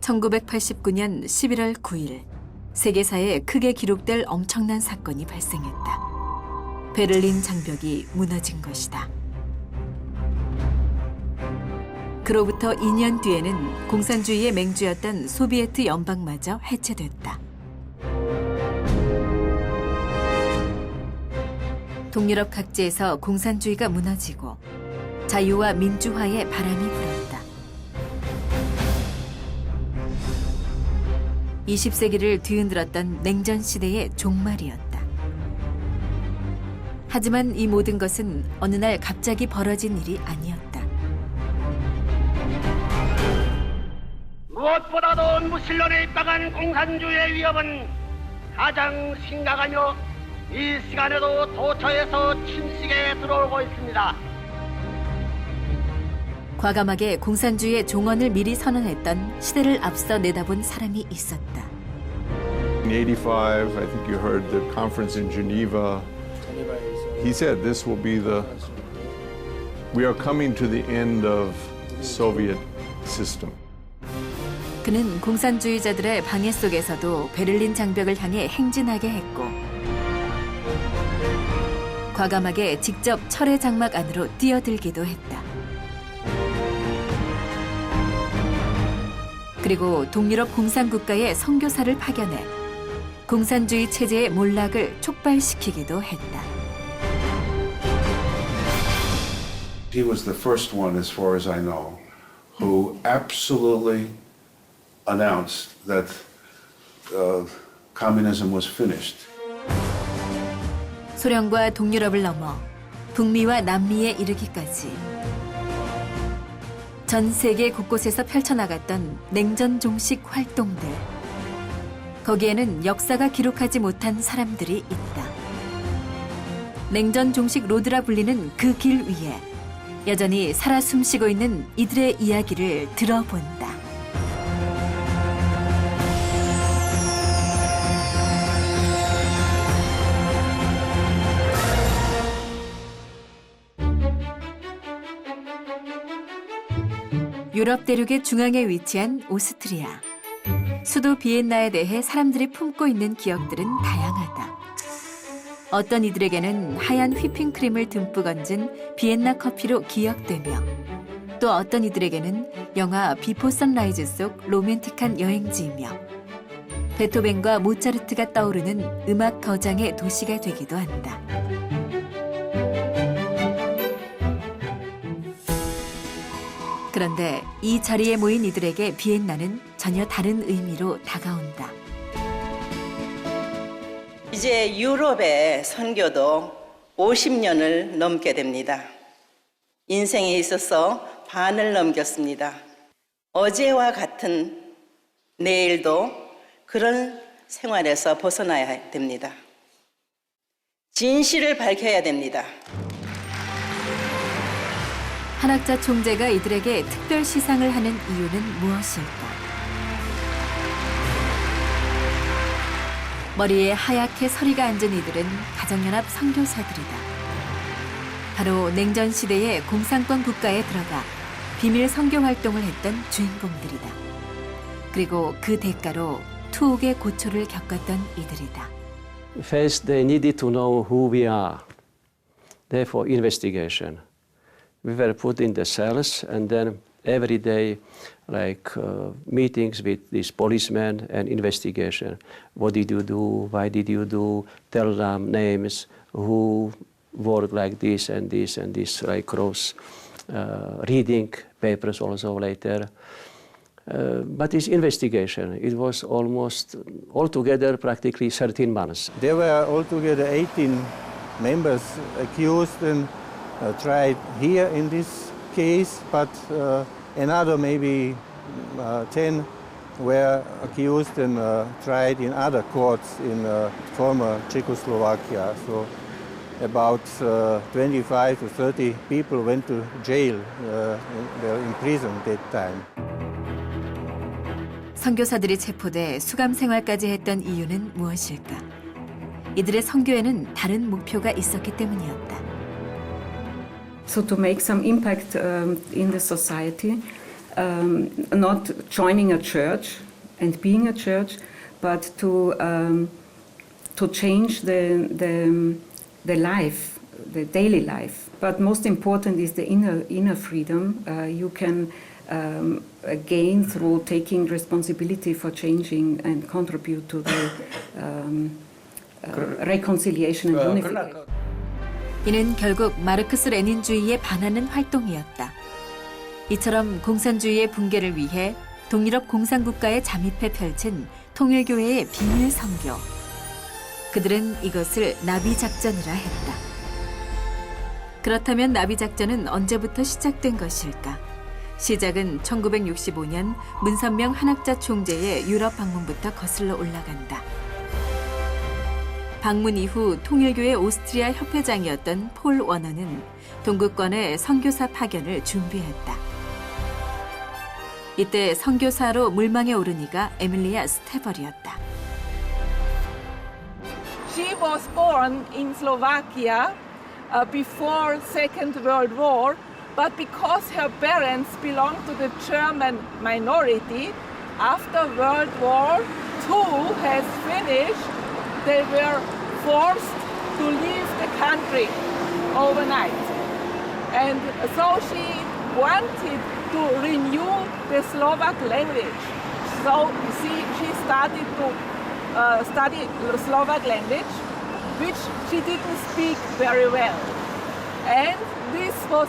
1989년 11월 9일 세계사에 크게 기록될 엄청난 사건이 발생했다. 베를린 장벽이 무너진 것이다. 그로부터 2년 뒤에는 공산주의의 맹주였던 소비에트 연방마저 해체됐다. 동유럽 각지에서 공산주의가 무너지고 자유와 민주화의 바람이 불었다. 20세기를 뒤흔들었던 냉전 시대의 종말이었다. 하지만 이 모든 것은 어느 날 갑자기 벌어진 일이 아니었다. 무엇보다도 무신론에 입각한 공산주의의 위협은 가장 심각하며 이 시간에도 도처에서 침식에 들어오고 있습니다. 과감하게 공산주의의 종언을 미리 선언했던 시대를 앞서 내다본 사람이 있었다. In 85, I think you heard the conference in Geneva. He said this will be we are coming to the end of Soviet system. 그는 공산주의자들의 방해 속에서도 베를린 장벽을 향해 행진하게 했고 과감하게 직접 철의 장막 안으로 뛰어들기도 했다. 그리고 동유럽 공산국가의 선교사를 파견해 공산주의 체제의 몰락을 촉발시키기도 했다. He was the first one, as far as I know, who absolutely announced that communism was finished. 소련과 동유럽을 넘어 북미와 남미에 이르기까지 전 세계 곳곳에서 펼쳐나갔던 냉전 종식 활동들. 거기에는 역사가 기록하지 못한 사람들이 있다. 냉전 종식 로드라 불리는 그 길 위에 여전히 살아 숨쉬고 있는 이들의 이야기를 들어본다. 유럽 대륙의 중앙에 위치한 오스트리아. 수도 비엔나에 대해 사람들이 품고 있는 기억들은 다양하다. 어떤 이들에게는 하얀 휘핑크림을 듬뿍 얹은 비엔나 커피로 기억되며 또 어떤 이들에게는 영화 비포 선라이즈 속 로맨틱한 여행지이며 베토벤과 모차르트가 떠오르는 음악 거장의 도시가 되기도 한다. 그런데 이 자리에 모인 이들에게 비엔나는 전혀 다른 의미로 다가온다. 이제 유럽의 선교도 50년을 넘게 됩니다. 인생에 있어서 반을 넘겼습니다. 어제와 같은 내일도 그런 생활에서 벗어나야 됩니다. 진실을 밝혀야 됩니다. 한학자 총재가 이들에게 특별 시상을 하는 이유는 무엇일까? 머리에 하얗게 서리가 앉은 이들은 가정연합 선교사들이다. 바로 냉전 시대의 공산권 국가에 들어가 비밀 선교 활동을 했던 주인공들이다. 그리고 그 대가로 투옥의 고초를 겪었던 이들이다. First, they needed to know who we are. Therefore, investigation. We were put in the cells, and then every day, meetings with these policemen and investigation. What did you do? Why did you do? Tell them names, who worked like this and this and this, like cross. Reading papers also later. But this investigation, it was almost altogether practically 13 months. There were altogether 18 members accused and tried here in this case, but another maybe 10 were accused and tried in other courts in former Czechoslovakia. So about 25 to 30 people went to jail. They were in prison at that time. 선교사들이 체포돼 수감 생활까지 했던 이유는 무엇일까? 이들의 선교에는 다른 목표가 있었기 때문이었다. So to make some impact in the society, not joining a church and being a church, but to change the life, the daily life. But most important is the inner freedom you can gain through taking responsibility for changing and contribute to the reconciliation and unification. 이는 결국 마르크스 레닌주의에 반하는 활동이었다. 이처럼 공산주의의 붕괴를 위해 동유럽 공산국가에 잠입해 펼친 통일교회의 비밀 선교. 그들은 이것을 나비작전이라 했다. 그렇다면 나비작전은 언제부터 시작된 것일까? 시작은 1965년 문선명 한학자 총재의 유럽 방문부터 거슬러 올라간다. 방문 이후 통일교회 오스트리아 협회장이었던 폴 워너는 동구권의 선교사 파견을 준비했다. 이때 선교사로 물망에 오른 이가 에밀리아 스테벌이었다. She was born in Slovakia before Second World War, but because her parents belonged to the German minority, after World War II has finished, they were forced to leave the country overnight. And so she wanted to renew the Slovak language. So she started to study Slovak language, which she didn't speak very well. And this was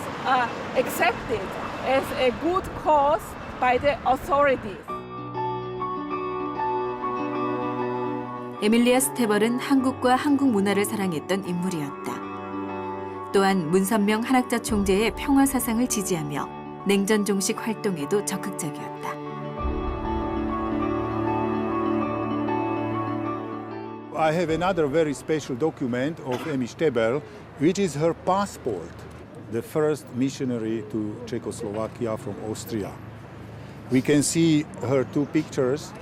accepted as a good cause by the authorities. 에밀리아 스테벌은 한국과 한국 문화를 사랑했던 인물이었다. 또한 문선명 한학자 총재의 평화 사상을 지지하며 냉전 종식 활동에도 적극적이었다. I have another very special document of Emmy Stebel, which is her passport, the first missionary to Czechoslovakia from Austria. We can see her two pictures,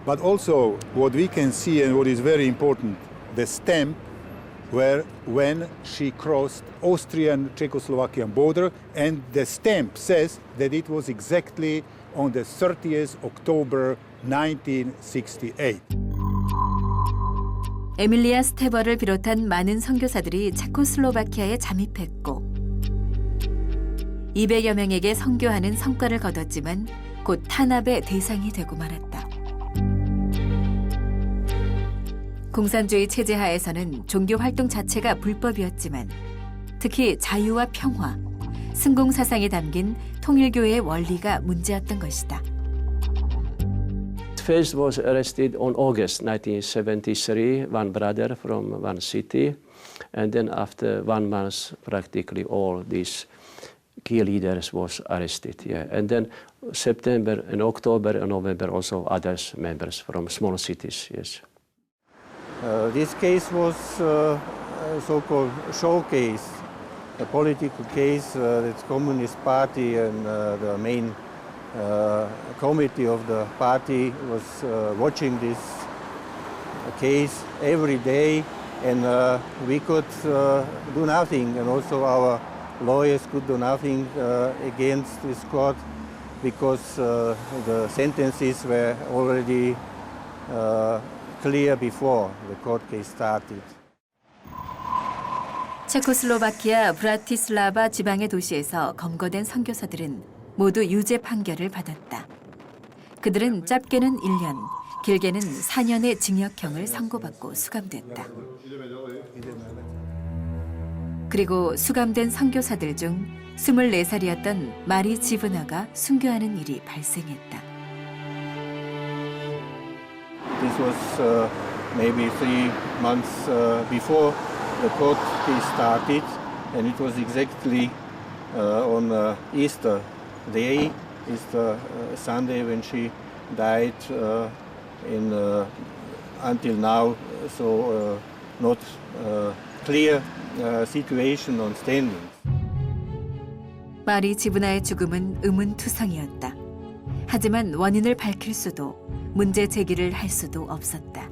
but also what we can see and what is very important, the stamp where when she crossed Austrian-Czechoslovakian border, and the stamp says that it was exactly on the 30th October 1968. 에밀리아 스테벌을 비롯한 많은 선교사들이 체코슬로바키아에 잠입했고 200여 명에게 선교하는 성과를 거뒀지만 곧 탄압의 대상이 되고 말았다. 공산주의 체제 하에서는 종교 활동 자체가 불법이었지만 특히 자유와 평화, 승공 사상이 담긴 통일교회의 원리가 문제였던 것이다. First was arrested on August 1973, one brother from one city, and then after 1 month, practically all these key leaders was arrested. Yeah. And then September and October and November also others members from small cities. Yes. This case was a so-called showcase, a political case that the Communist Party and the main committee of the party was watching this case every day, and we could do nothing, and also our lawyers could do nothing against this court because the sentences were already clear before the court case started. 체코슬로바키아 브라티슬라바 지방의 도시에서 검거된 선교사들은 모두 유죄 판결을 받았다. 그들은 짧게는 1년, 길게는 4년의 징역형을 선고받고 수감됐다. 그리고 수감된 선교사들 중 24살이었던 마리 지브나가 순교하는 일이 발생했다. This was maybe 3 months before the court case started, and it was exactly on Easter Day, Easter Sunday, when she died. Until now, so not clear situation on standing. 마리 지브나의 죽음은 의문투성이었다. 하지만 원인을 밝힐 수도 문제 제기를 할 수도 없었다.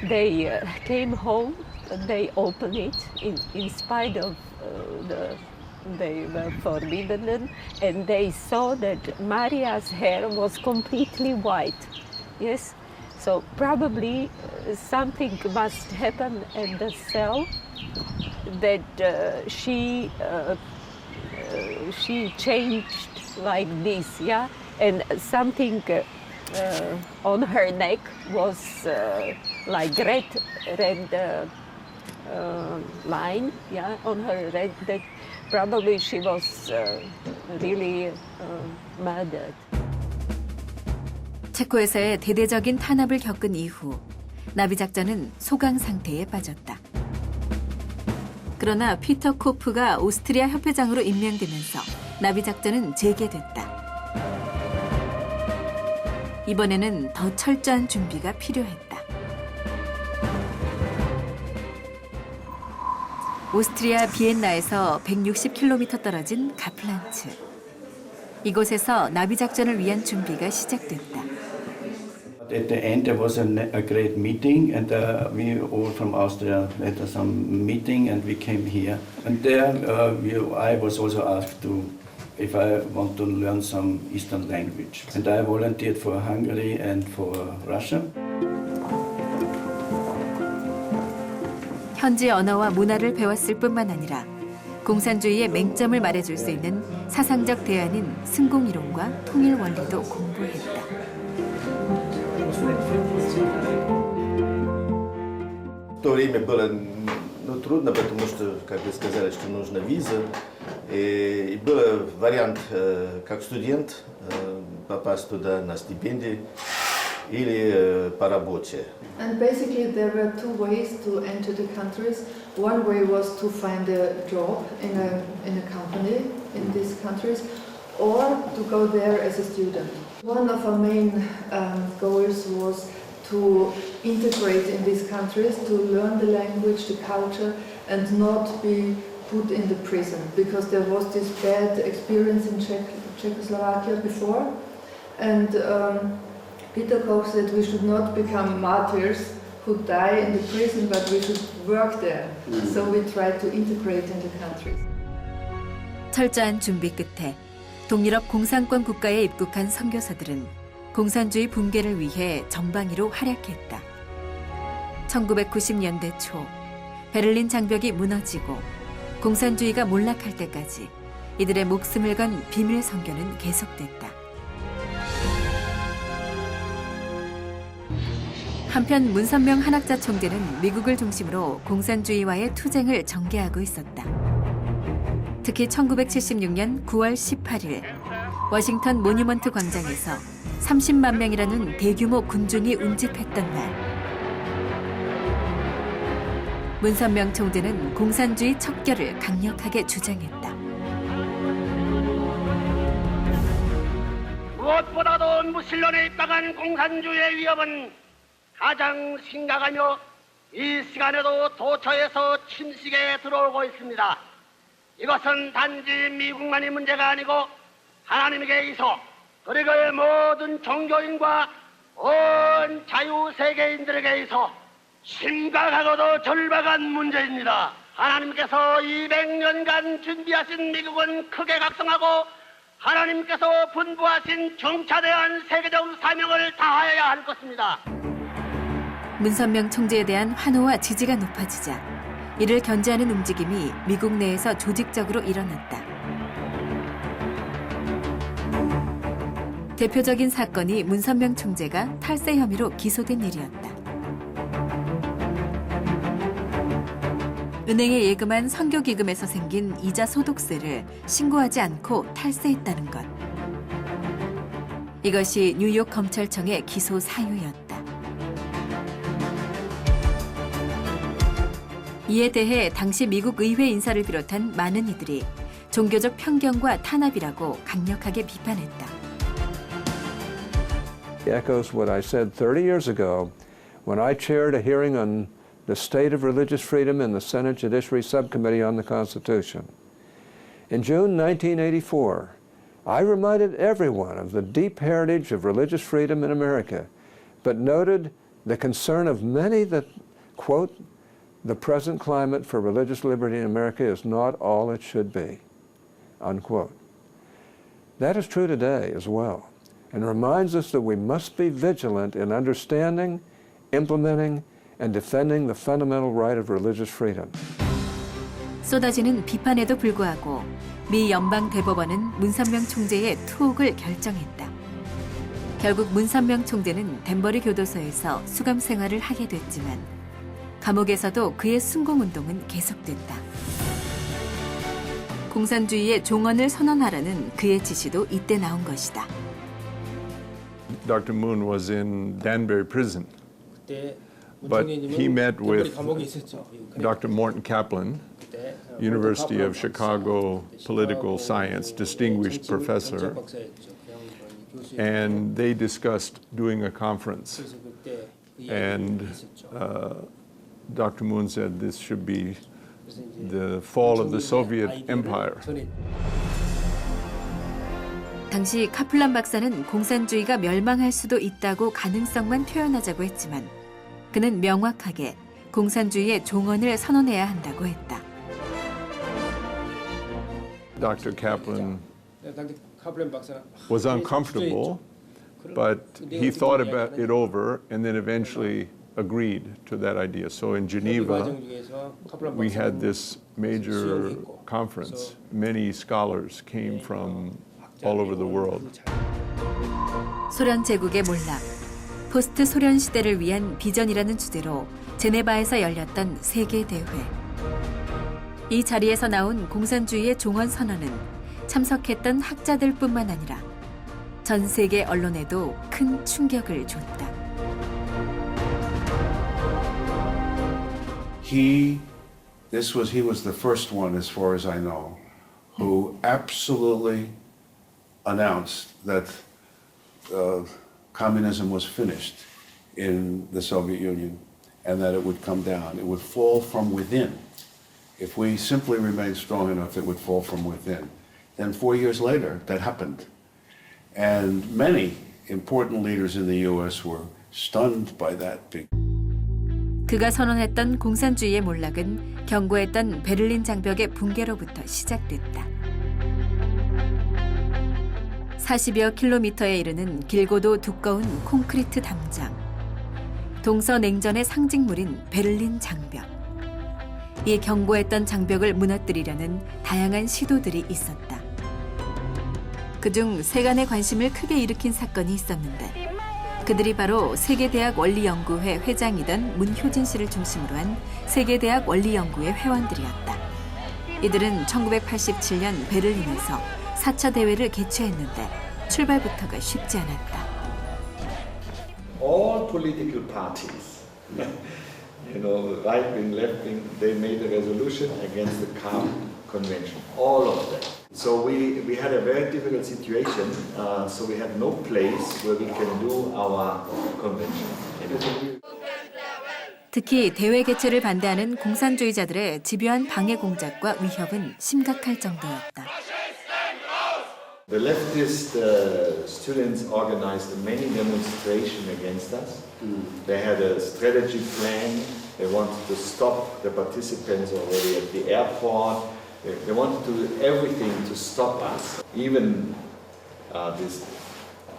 They came home, they opened it in spite of the they were forbidden, and they saw that Maria's hair was completely white. Yes, so probably something must happen at the cell that she changed like this, yeah, and something on her neck was like red line, yeah, on her red. That probably she was really murdered. 체코에서의 대대적인 탄압을 겪은 이후 나비 작전은 소강 상태에 빠졌다. 그러나 피터 코프가 오스트리아 협회장으로 임명되면서 나비 작전은 재개됐다. 이번에는 더 철저한 준비가 필요했다. 오스트리아 비엔나에서 160km 떨어진 가플란츠. 이곳에서 나비 작전을 위한 준비가 시작됐다. At the end, there was a great meeting, and we all from Austria had some meeting, and we came here. And there, I was also asked if I want to learn some Eastern language. And I volunteered for Hungary and for Russia. 현지 언어와 문화를 배웠을 뿐만 아니라 공산주의의 맹점을 말해줄 수 있는 사상적 대안인 승공이론과 통일 원리도 공부했다. В то время было трудно, потому что, как вы сказали, что нужна виза. И был вариант, как студент, попасть туда на стипендии или по работе. And basically there were two ways to enter the countries. One way was to find a job in a company in these countries, or to go there as a student. One of our main goals was to integrate in these countries, to learn the language, the culture, and not be put in the prison, because there was this bad experience in Czechoslovakia before. And Peter Koch said we should not become martyrs who die in the prison, but we should work there. So we tried to integrate in the countries. 철저한 준비 끝에 동유럽 공산권 국가에 입국한 선교사들은 공산주의 붕괴를 위해 전방위로 활약했다. 1990년대 초 베를린 장벽이 무너지고 공산주의가 몰락할 때까지 이들의 목숨을 건 비밀 선교는 계속됐다. 한편 문선명 한학자 총재는 미국을 중심으로 공산주의와의 투쟁을 전개하고 있었다. 특히 1976년 9월 18일 워싱턴 모뉴먼트 광장에서 30만 명이라는 대규모 군중이 운집했던 날, 문선명 총재는 공산주의 척결을 강력하게 주장했다. 무엇보다도 무신론에 입각한 공산주의의 위협은 가장 심각하며 이 시간에도 도처에서 침식에 들어오고 있습니다. 이것은 단지 미국만의 문제가 아니고 하나님에게 있어 그리고 모든 종교인과 온 자유세계인들에게 있어 심각하고도 절박한 문제입니다. 하나님께서 200년간 준비하신 미국은 크게 각성하고 하나님께서 분부하신 정차대한 세계적 사명을 다하여야 할 것입니다. 문선명 총재에 대한 환호와 지지가 높아지자 이를 견제하는 움직임이 미국 내에서 조직적으로 일어났다. 대표적인 사건이 문선명 총재가 탈세 혐의로 기소된 일이었다. 은행에 예금한 선교기금에서 생긴 이자 소득세를 신고하지 않고 탈세했다는 것. 이것이 뉴욕 검찰청의 기소 사유였다. 이에 대해 당시 미국 의회 인사를 비롯한 많은 이들이 종교적 편견과 탄압이라고 강력하게 비판했다. Echoes what I said 30 years ago when I chaired a hearing on the state of religious freedom in the Senate Judiciary Subcommittee on the Constitution. In June 1984, I reminded everyone of the deep heritage of religious freedom in America, but noted the concern of many that, quote, the present climate for religious liberty in America is not all it should be. unquote. That is true today as well, and reminds us that we must be vigilant in understanding, implementing, and defending the fundamental right of religious freedom. 쏟아지는 비판에도 불구하고 미 연방 대법원은 문선명 총재의 투옥을 결정했다. 결국 문선명 총재는 댄버리 교도소에서 수감 생활을 하게 됐지만 감옥에서도 그의 순공운동은 계속됐다. 공산주의의 종언을 선언하라는 그의 지시도 이때 나온 것이다. Dr. Moon was in Danbury prison, but he met with Dr. Morton Kaplan, University of Chicago political science distinguished professor, and they discussed doing a conference. And Dr. Moon said this should be the fall of the Soviet Empire. 당시 카플란 박사는 공산주의가 멸망할 수도 있다고 가능성만 표현하자고 했지만 그는 명확하게 공산주의의 종언을 선언해야 한다고 했다. Dr. Kaplan was uncomfortable, but he thought about it over and then eventually agreed to that idea. So in Geneva, we had this major conference. Many scholars came from all over the world. 소련 제국의 몰락, 포스트 소련 시대를 위한 비전이라는 주제로 제네바에서 열렸던 세계 대회. 이 자리에서 나온 공산주의의 종언 선언은 참석했던 학자들뿐만 아니라 전 세계 언론에도 큰 충격을 줬다. He was the first one, as far as I know, who absolutely announced that communism was finished in the Soviet Union and that it would come down. It would fall from within. If we simply remained strong enough, it would fall from within. Then 4 years later, that happened. And many important leaders in the US were stunned by that. 그가 선언했던 공산주의의 몰락은 경고했던 베를린 장벽의 붕괴로부터 시작됐다. 40여 킬로미터에 이르는 길고도 두꺼운 콘크리트 담장. 동서냉전의 상징물인 베를린 장벽. 이 경고했던 장벽을 무너뜨리려는 다양한 시도들이 있었다. 그중 세간의 관심을 크게 일으킨 사건이 있었는데 그들이 바로 세계대학 원리연구회 회장이던 문효진 씨를 중심으로 한 세계대학 원리연구회 회원들이었다. 이들은 1987년 베를린에서 4차 대회를 개최했는데 출발부터가 쉽지 않았다. All political parties, right wing, left wing, they made a resolution against the CARP Convention. All of them. So we had a very difficult situation. So we had no place where we can do our convention. 특히 대회 개최를 반대하는 공산주의자들의 집요한 방해 공작과 위협은 심각할 정도였다. The leftist students organized many demonstrations against us. They had a strategy plan. They wanted to stop the participants already at the airport. They wanted to do everything to stop us. Even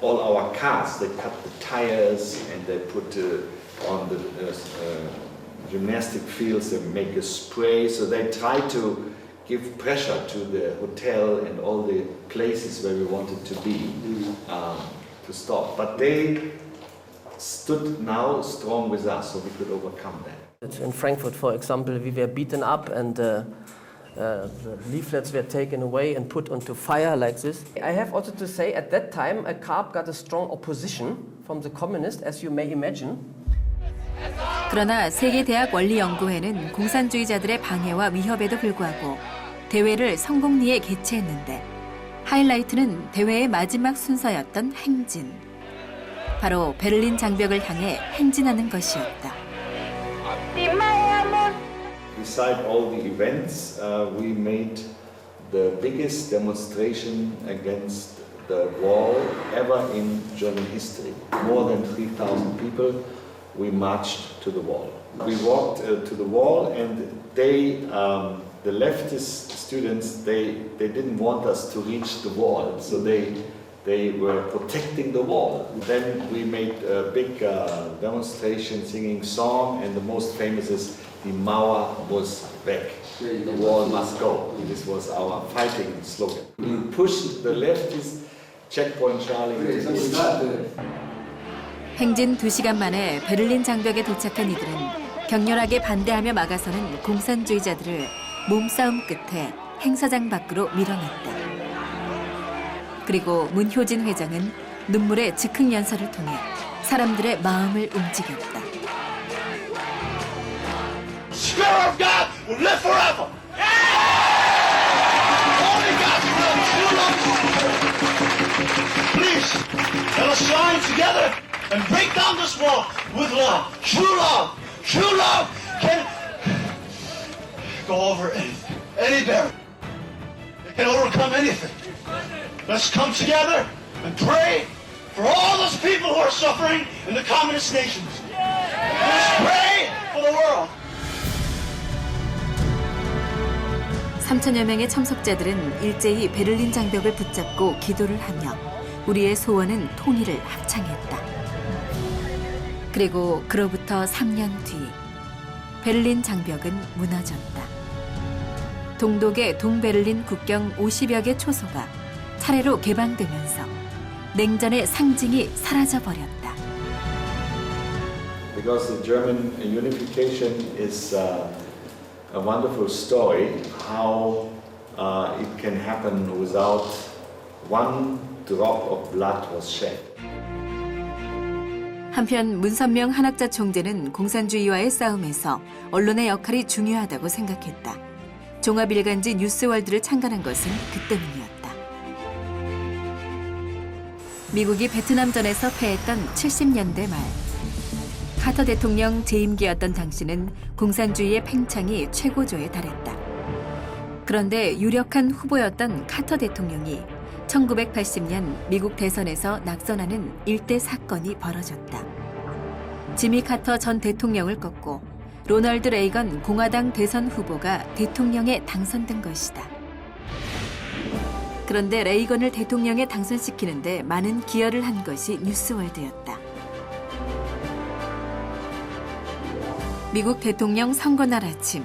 all our cars, they cut the tires and they put on the gymnastic fields, they make a spray. So they try to give pressure to the hotel and all the places where we wanted to be to stop. But they stood now strong with us, so we could overcome that. In Frankfurt, for example, we were beaten up and the leaflets were taken away and put onto fire like this. I have also to say, at that time, CARP got a strong opposition from the communists, as you may imagine. 그러나 세계대학 원리연구회는 공산주의자들의 방해와 위협에도 불구하고 대회를 성공리에 개최했는데 하이라이트는 대회의 마지막 순서였던 행진. 바로 베를린 장벽을 향해 행진하는 것이었다. Beside all the events, we made the biggest demonstration against the wall ever in German history. More than 3,000 people, we marched to the wall. We walked to the wall and the the leftist students, they didn't want us to reach the wall, so they were protecting the wall. Then we made a big demonstration singing song, and the most famous is "Die Mauer muss weg." The wall must go. This was our fighting slogan. We pushed the leftist checkpoint Charlie. 행진 2시간 만에 베를린 장벽에 도착한 이들은 격렬하게 반대하며 막아서는 공산주의자들을 몸싸움 끝에 행사장 밖으로 밀어냈다. 그리고 문효진 회장은 눈물의 즉흥 연설을 통해 사람들의 마음을 움직였다. Spirit of God will live forever. Only God will. Please, let us join together and break down this wall with love. True love. True love can go over any barrier. It can overcome anything. Let's come together and pray for all those people who are suffering in the communist nations. Let's pray for the world. 3천여 명의 참석자들은 일제히 베를린 장벽을 붙잡고 기도를 하며 우리의 소원은 통일을 합창했다. 그리고 그로부터 3년 뒤 베를린 장벽은 무너졌다. 동독의 동베를린 국경 50여 개 초소가 차례로 개방되면서 냉전의 상징이 사라져버렸다. Because the German unification is a wonderful story, how it can happen without one drop of blood was shed. 한편 문선명 한학자 총재는 공산주의와의 싸움에서 언론의 역할이 중요하다고 생각했다. 종합일간지 뉴스월드를 창간한 것은 그 때문이었다. 미국이 베트남전에서 패했던 70년대 말, 카터 대통령 재임기였던 당시는 공산주의의 팽창이 최고조에 달했다. 그런데 유력한 후보였던 카터 대통령이 1980년 미국 대선에서 낙선하는 일대 사건이 벌어졌다. 지미 카터 전 대통령을 꺾고 로널드 레이건 공화당 대선 후보가 대통령에 당선된 것이다. 그런데 레이건을 대통령에 당선시키는데 많은 기여를 한 것이 뉴스월드였다. 미국 대통령 선거날 아침,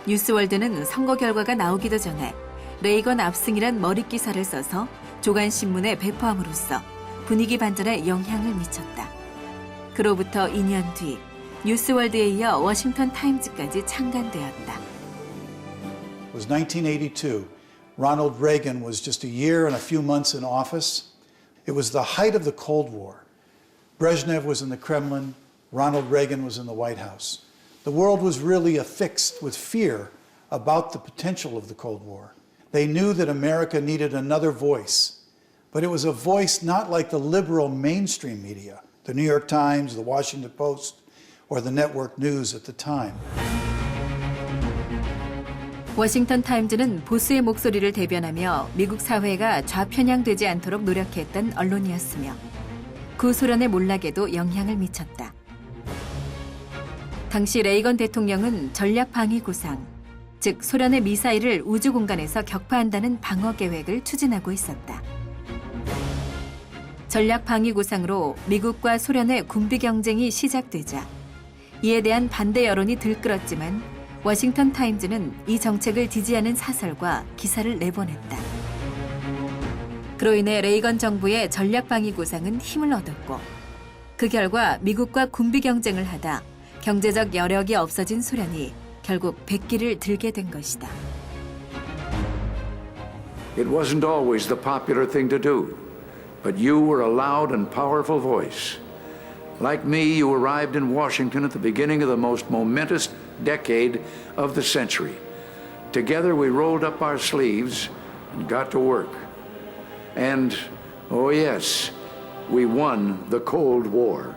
뉴스월드는 선거 결과가 나오기도 전에 레이건 압승이란 머릿기사를 써서 조간신문에 배포함으로써 분위기 반전에 영향을 미쳤다. 그로부터 2년 뒤 뉴스월드에 이어 워싱턴 타임즈까지 창간되었다. It was 1982. Ronald Reagan was just a year and a few months in office. It was the height of the Cold War. Brezhnev was in the Kremlin. Ronald Reagan was in the White House. The world was really affixed with fear about the potential of the Cold War. They knew that America needed another voice, but it was a voice not like the liberal mainstream media, the New York Times, the Washington Post, or the network news at the time. 워싱턴 타임즈는 보수의 목소리를 대변하며 미국 사회가 좌편향되지 않도록 노력했던 언론이었으며 구소련의 몰락에도 영향을 미쳤다. 당시 레이건 대통령은 전략방위구상, 즉 소련의 미사일을 우주 공간에서 격파한다는 방어 계획을 추진하고 있었다. 전략방위구상으로 미국과 소련의 군비 경쟁이 시작되자 이에 대한 반대 여론이 들끓었지만 워싱턴 타임즈는 이 정책을 지지하는 사설과 기사를 내보냈다. 그로 인해 레이건 정부의 전략방위구상은 힘을 얻었고 그 결과 미국과 군비 경쟁을 하다 경제적 여력이 없어진 소련이 결국 백기를 들게 된 것이다. It wasn't always the popular thing to do, but you were a loud and powerful voice. Like me, you arrived in Washington at the beginning of the most momentous decade of the century. Together we rolled up our sleeves and got to work. And, oh yes, we won the Cold War.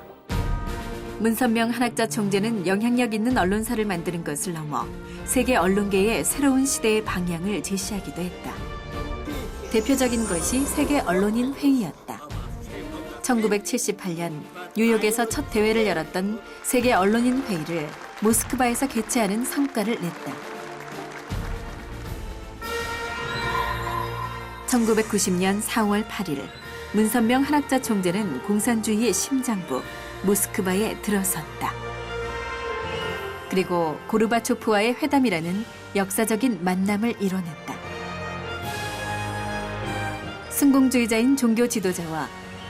문선명 한학자 총재는 영향력 있는 언론사를 만드는 것을 넘어 세계 언론계의 새로운 시대의 방향을 제시하기도 했다. 대표적인 것이 세계 언론인 회의였다. 1978년 뉴욕에서 첫 대회를 열었던 세계 언론인 회의를 모스크바에서 개최하는 성과를 냈다. 1990년 4월 8일 문선명 한학자 총재는 공산주의의 심장부 모스크바에 들어섰다. 그리고 고르바초프와의 회담이라는 역사적인 만남을 이뤄냈다. 순공주의자인 종교 지도자와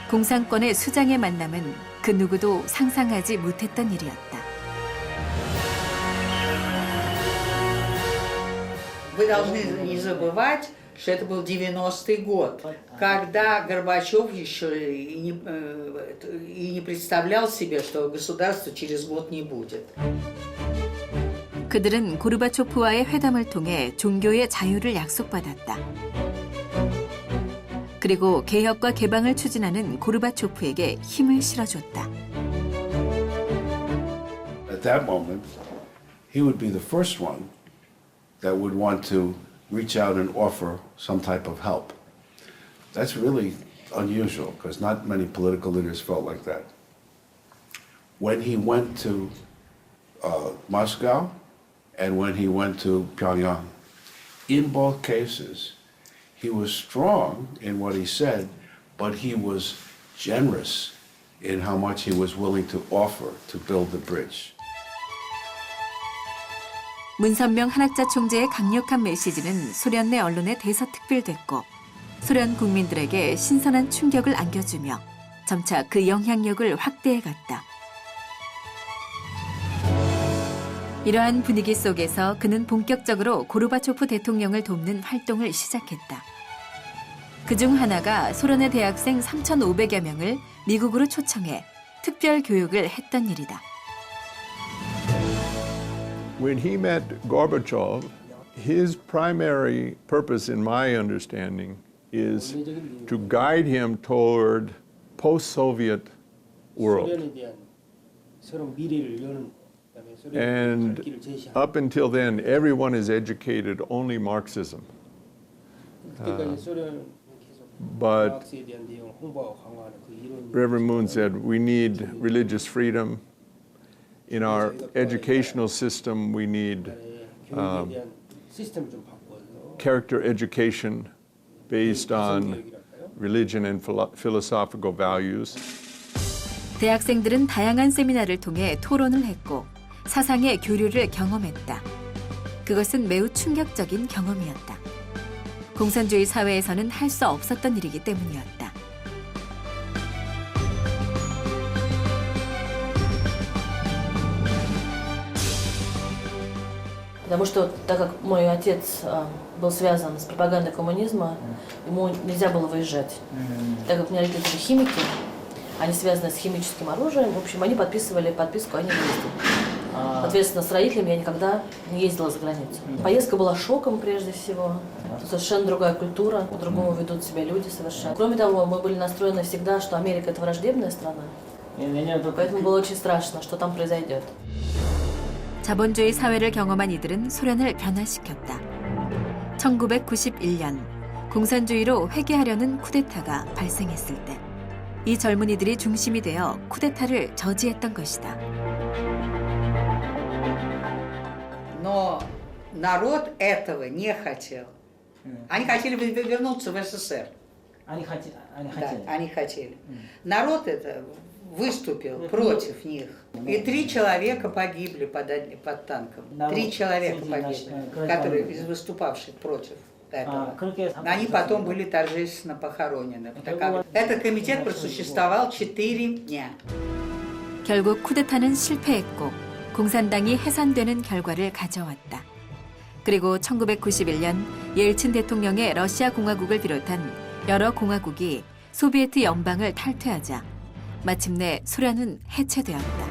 공산권의 수장의 만남은 그 누구도 상상하지 못했던 일이었다. Вы должны не забывать, что это был 90-й год, когда Горбачев еще и не представлял себе, что государства через год не будет. 그들은 고르바초프와의 회담을 통해 종교의 자유를 약속받았다. 그리고 개혁과 개방을 추진하는 고르바초프에게 힘을 실어줬다. At that moment, he would be the first one that would want to reach out and offer some type of help. That's really unusual because not many political leaders felt like that. When he went to Moscow and when he went to Pyongyang, in both cases, he was strong in what he said, but he was generous in how much he was willing to offer to build the bridge. 문선명 한학자 총재의 강력한 메시지는 소련 내 언론에 대서특필됐고 소련 국민들에게 신선한 충격을 안겨주며 점차 그 영향력을 확대해갔다. 이러한 분위기 속에서 그는 본격적으로 고르바초프 대통령을 돕는 활동을 시작했다. 그중 하나가 소련의 대학생 3,500여 명을 미국으로 초청해 특별 교육을 했던 일이다. When he met Gorbachev, his primary purpose, in my understanding, is to guide him toward post-Soviet world. And up until then, everyone is educated only Marxism. But Reverend Moon said we need religious freedom. In our educational system, we need character education based on religion and philosophical values. 대학생들은 다양한 세미나를 통해 토론을 했고 사상의 교류를 경험했다. 그것은 매우 충격적인 경험이었다. 공산주의 사회에서는 할 수 없었던 일이기 때문이었다. Потому что, так как мой отец был связан с пропагандой коммунизма, ему нельзя было выезжать. Так как у меня родители химики, они связаны с химическим оружием, в общем, они подписывали подписку о невыезде. Соответственно, с родителями я никогда не ездила за границу. Поездка была шоком прежде всего. Совершенно другая культура, по-другому ведут себя люди совершенно. Кроме того, мы были настроены всегда, что Америка – это враждебная страна. Поэтому было очень страшно, что там произойдет. 자본주의 사회를 경험한 이들은 소련을 변화시켰다. 1991년 공산주의로 회귀하려는 쿠데타가 발생했을 때 이 젊은이들이 중심이 되어 쿠데타를 저지했던 것이다. Но народ этого не хотел. Они хотели вернуться в СССР. Они хотели. Да, они хотели. Народ это выступил против них. И 3 человека погибли под танком. 3 человека погибли, которые из выступавших против этого. Они потом были торжественно похоронены. Этот комитет просуществовал 4 дня. 결국 쿠데타는 실패했고 공산당이 해산되는 결과를 가져왔다. 그리고 1991년 옐친 대통령의 러시아 공화국을 비롯한 여러 공화국이 소비에트 연방을 탈퇴하자 마침내 소련은 해체되었다.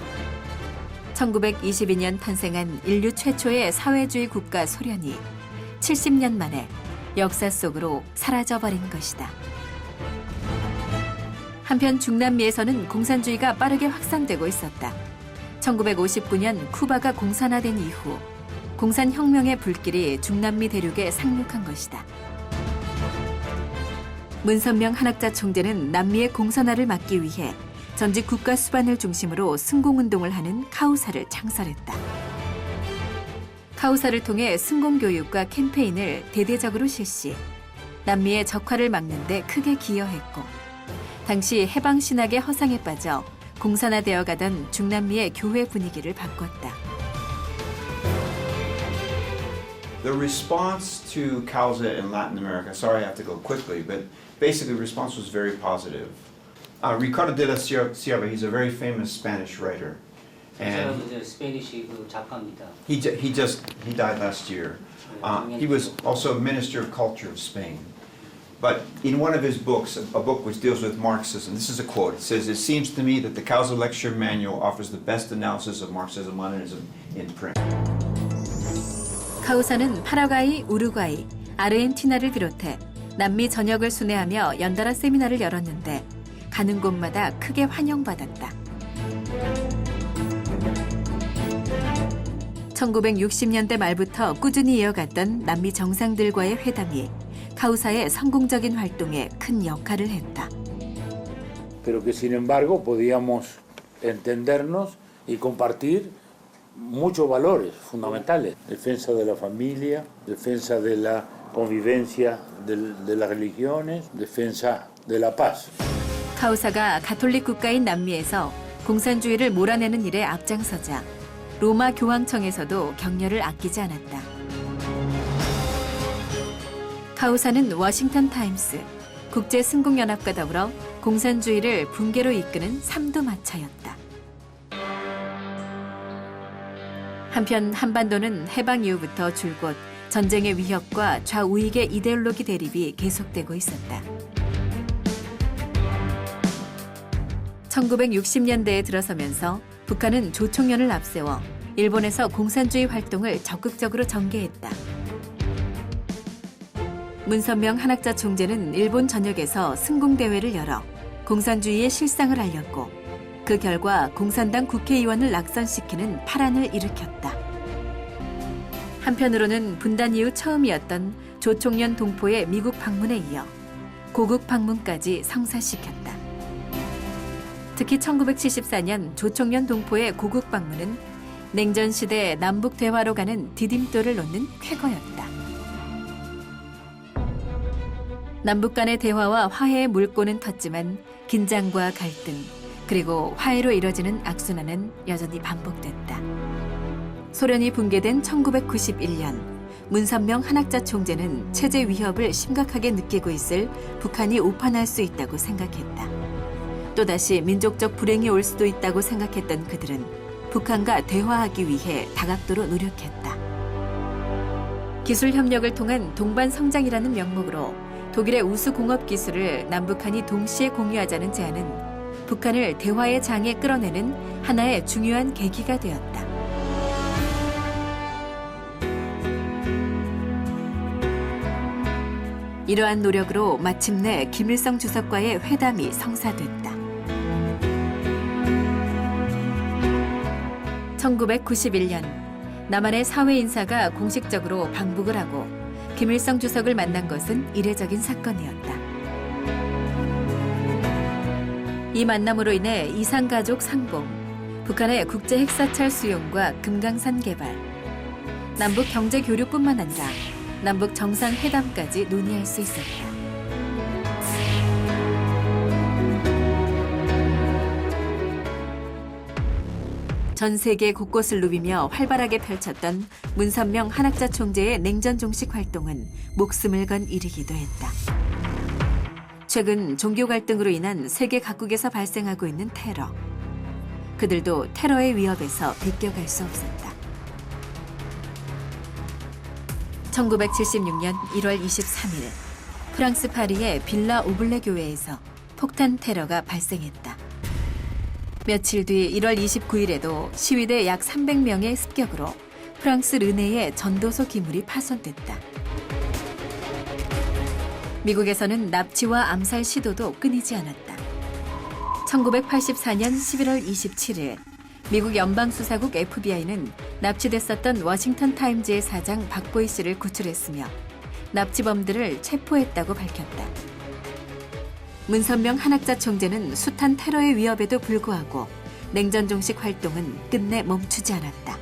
1922년 탄생한 인류 최초의 사회주의 국가 소련이 70년 만에 역사 속으로 사라져버린 것이다. 한편 중남미에서는 공산주의가 빠르게 확산되고 있었다. 1959년 쿠바가 공산화된 이후 공산혁명의 불길이 중남미 대륙에 상륙한 것이다. 문선명 한학자 총재는 남미의 공산화를 막기 위해 전직 국가 수반을 중심으로 승공운동을 하는 카우사를 창설했다. 카우사를 통해 승공교육과 캠페인을 대대적으로 실시, 남미의 적화를 막는 데 크게 기여했고 당시 해방 신학의 허상에 빠져 공산화되어 가던 중남미의 교회 분위기를 바꿨다. The response to causa in Latin America, sorry I have to go quickly, but basically the response was very positive. Ricardo de la Sierra, he's a very famous Spanish writer. And he died last year. He was also a minister of culture of Spain. But in one of his books, a book which deals with Marxism, this is a quote. It says, "It seems to me that the Causa Lecture Manual offers the best analysis of Marxism-Leninism in print." 카우사는 파라과이, 우루과이, 아르헨티나를 비롯해 남미 전역을 순회하며 연달아 세미나를 열었는데 가는 곳마다 크게 환영받았다. 1960년대 말부터 꾸준히 이어갔던 남미 정상들과의 회담이 카우사의 성공적인 활동에 큰 역할을 했다. Pero que sin embargo podíamos entendernos y compartir muchos valores fundamentales. Defensa de la familia, defensa de la convivencia de las religiones, defensa de la paz. 카우사가 가톨릭 국가인 남미에서 공산주의를 몰아내는 일에 앞장서자 로마 교황청에서도 격려를 아끼지 않았다. 카우사는 워싱턴 타임스, 국제승공연합과 더불어 공산주의를 붕괴로 이끄는 삼두마차였다. 한편 한반도는 해방 이후부터 줄곧 전쟁의 위협과 좌우익의 이데올로기 대립이 계속되고 있었다. 1960년대에 들어서면서 북한은 조총련을 앞세워 일본에서 공산주의 활동을 적극적으로 전개했다. 문선명 한학자 총재는 일본 전역에서 승공대회를 열어 공산주의의 실상을 알렸고 그 결과 공산당 국회의원을 낙선시키는 파란을 일으켰다. 한편으로는 분단 이후 처음이었던 조총련 동포의 미국 방문에 이어 고국 방문까지 성사시켰다. 특히 1974년 조총련 동포의 고국 방문은 냉전 시대 남북 대화로 가는 디딤돌을 놓는 쾌거였다. 남북 간의 대화와 화해의 물꼬는 텄지만 긴장과 갈등, 그리고 화해로 이뤄지는 악순환은 여전히 반복됐다. 소련이 붕괴된 1991년, 문선명 한학자 총재는 체제 위협을 심각하게 느끼고 있을 북한이 오판할 수 있다고 생각했다. 또다시 민족적 불행이 올 수도 있다고 생각했던 그들은 북한과 대화하기 위해 다각도로 노력했다. 기술 협력을 통한 동반 성장이라는 명목으로 독일의 우수 공업 기술을 남북한이 동시에 공유하자는 제안은 북한을 대화의 장에 끌어내는 하나의 중요한 계기가 되었다. 이러한 노력으로 마침내 김일성 주석과의 회담이 성사됐다. 1991년 남한의 사회 인사가 공식적으로 방북을 하고 김일성 주석을 만난 것은 이례적인 사건이었다. 이 만남으로 인해 이산가족 상봉, 북한의 국제 핵사찰 수용과 금강산 개발, 남북 경제 교류뿐만 아니라 남북 정상회담까지 논의할 수 있었다. 전 세계 곳곳을 누비며 활발하게 펼쳤던 문선명 한학자 총재의 냉전 종식 활동은 목숨을 건 일이기도 했다. 최근 종교 갈등으로 인한 세계 각국에서 발생하고 있는 테러. 그들도 테러의 위협에서 비껴갈 수 없었다. 1976년 1월 23일 프랑스 파리의 빌라 오블레 교회에서 폭탄 테러가 발생했다. 며칠 뒤 1월 29일에도 시위대 약 300명의 습격으로 프랑스 르네의 전도서 기물이 파손됐다. 미국에서는 납치와 암살 시도도 끊이지 않았다. 1984년 11월 27일 미국 연방수사국 FBI는 납치됐었던 워싱턴 타임즈의 사장 박보이 씨를 구출했으며 납치범들을 체포했다고 밝혔다. 문선명 한학자 총재는 숱한 테러의 위협에도 불구하고 냉전 종식 활동은 끝내 멈추지 않았다.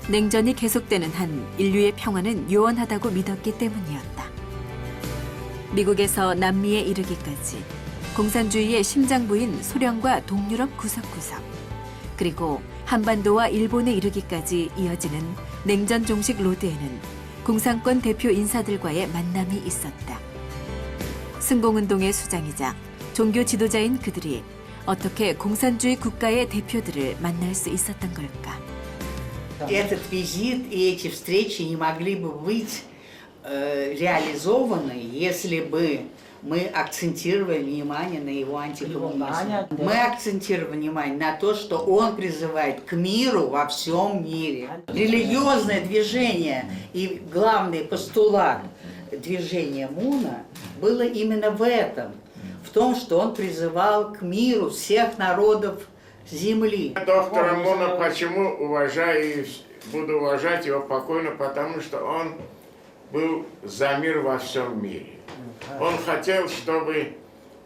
냉전이 계속되는 한 인류의 평화는 요원하다고 믿었기 때문이었다. 미국에서 남미에 이르기까지 공산주의의 심장부인 소련과 동유럽 구석구석, 그리고 한반도와 일본에 이르기까지 이어지는 냉전 종식 로드에는 공산권 대표 인사들과의 만남이 있었다. 승공운동의 수장이자 종교 지도자인 그들이 어떻게 공산주의 국가의 대표들을 만날 수 있었던 걸까? Этот визит и эти встречи не могли бы быть реализованы, если бы мы акцентировали внимание на его антикоммунизме. Мы акцентировали внимание на то, что он призывает к миру во всем мире. Религиозное движение и главный постулат движения Муна было именно в этом, в том, что он призывал к миру всех народов земли. Доктора Муна почему уважаю и буду уважать его покойно, потому что он был за мир во всем мире. Он хотел, чтобы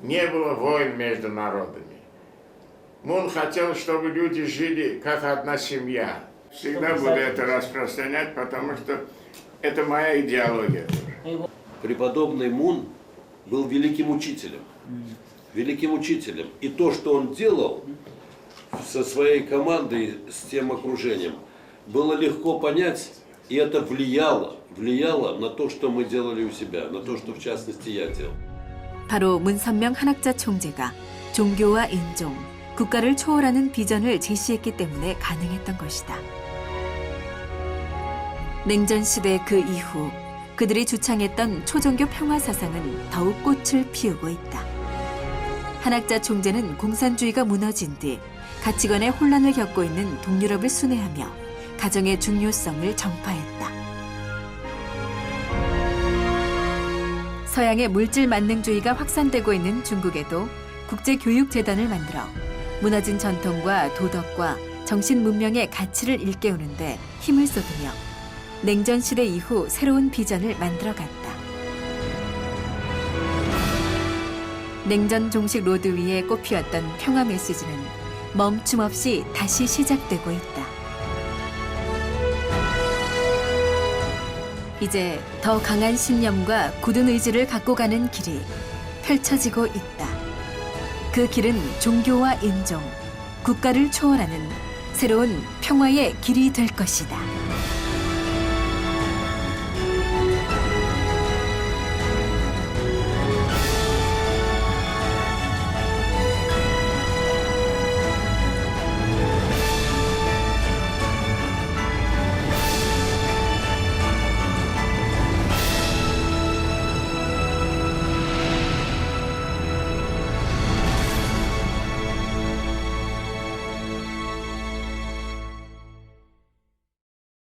не было войн между народами. Мун хотел, чтобы люди жили как одна семья. Всегда буду это распространять, потому что это моя идеология. Преподобный Мун был великим учителем. Великим учителем. И то, что он делал со своей командой, с тем окружением, было легко понять, и это влияло на то, что мы делали у себя, на то, что в частности я делал. 바로 문선명 한학자 총재가 종교와 인종, 국가를 초월하는 비전을 제시했기 때문에 가능했던 것이다. 냉전 시대 그 이후 그들이 주창했던 초종교 평화 사상은 더욱 꽃을 피우고 있다. 한학자 총재는 공산주의가 무너진 뒤 가치관의 혼란을 겪고 있는 동유럽을 순회하며 가정의 중요성을 전파했다. 서양의 물질 만능주의가 확산되고 있는 중국에도 국제교육재단을 만들어 무너진 전통과 도덕과 정신 문명의 가치를 일깨우는데 힘을 쏟으며 냉전 시대 이후 새로운 비전을 만들어갔다. 냉전 종식 로드 위에 꽃피었던 평화 메시지는 멈춤 없이 다시 시작되고 있다. 이제 더 강한 신념과 굳은 의지를 갖고 가는 길이 펼쳐지고 있다. 그 길은 종교와 인종, 국가를 초월하는 새로운 평화의 길이 될 것이다.